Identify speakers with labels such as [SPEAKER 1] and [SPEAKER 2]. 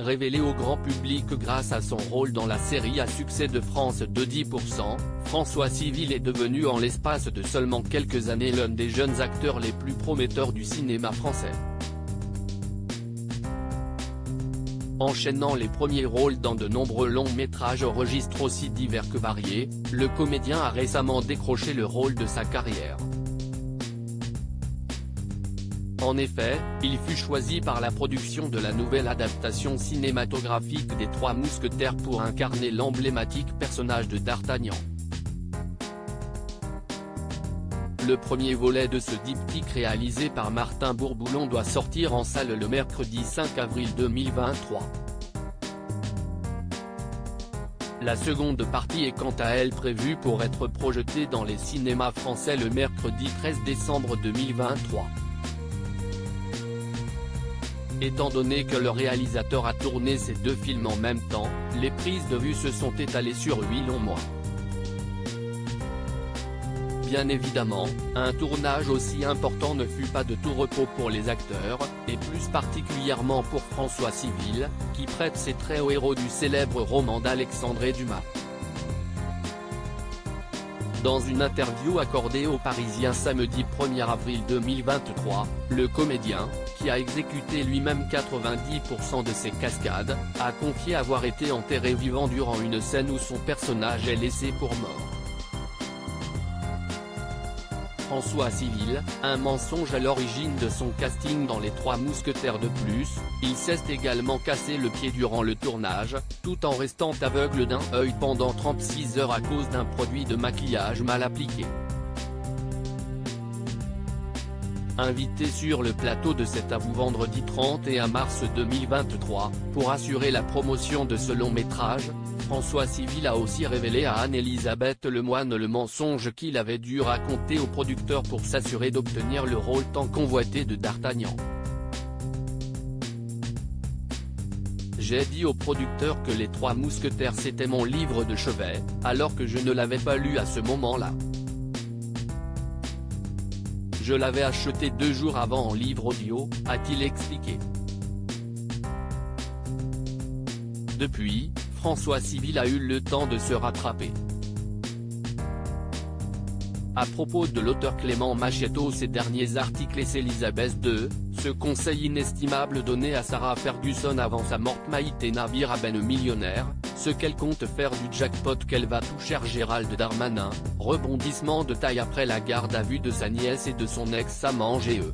[SPEAKER 1] révélé au grand public grâce à son rôle dans la série à succès de France 2 10%, François Civil est devenu en l'espace de seulement quelques années l'un des jeunes acteurs les plus prometteurs du cinéma français. Enchaînant les premiers rôles dans de nombreux longs métrages au registre aussi divers que variés, le comédien a récemment décroché le rôle de sa carrière. En effet, il fut choisi par la production de la nouvelle adaptation cinématographique des Trois Mousquetaires pour incarner l'emblématique personnage de D'Artagnan. Le premier volet de ce diptyque réalisé par Martin Bourboulon doit sortir en salle le mercredi 5 avril 2023. La seconde partie est quant à elle prévue pour être projetée dans les cinémas français le mercredi 13 décembre 2023. Étant donné que le réalisateur a tourné ces deux films en même temps, les prises de vue se sont étalées sur 8 longs mois. Bien évidemment, un tournage aussi important ne fut pas de tout repos pour les acteurs, et plus particulièrement pour François Civil, qui prête ses traits au héros du célèbre roman d'Alexandre Dumas. Dans une interview accordée aux Parisiens samedi 1er avril 2023, le comédien, qui a exécuté lui-même 90% de ses cascades, a confié avoir été enterré vivant durant une scène où son personnage est laissé pour mort. François Civil, un mensonge à l'origine de son casting dans Les Trois Mousquetaires de plus, il s'est également cassé le pied durant le tournage, tout en restant aveugle d'un œil pendant 36 heures à cause d'un produit de maquillage mal appliqué. Invité sur le plateau de C'est à vous vendredi 31 mars 2023, pour assurer la promotion de ce long métrage, François Civil a aussi révélé à Anne-Elisabeth Lemoine le mensonge qu'il avait dû raconter au producteur pour s'assurer d'obtenir le rôle tant convoité de D'Artagnan. J'ai dit au producteur que Les Trois Mousquetaires c'était mon livre de chevet, alors que je ne l'avais pas lu à ce moment-là. Je l'avais acheté 2 jours avant en livre audio, a-t-il expliqué. Depuis, François Civil a eu le temps de se rattraper. À propos de l'auteur Clément Machietto, ces derniers articles et Elisabeth II, ce conseil inestimable donné à Sarah Ferguson avant sa mort: Maïté Navire à Ben millionnaire, ce qu'elle compte faire du jackpot qu'elle va toucher Gérald Darmanin, rebondissement de taille après la garde à vue de sa nièce et de son ex-amant GE.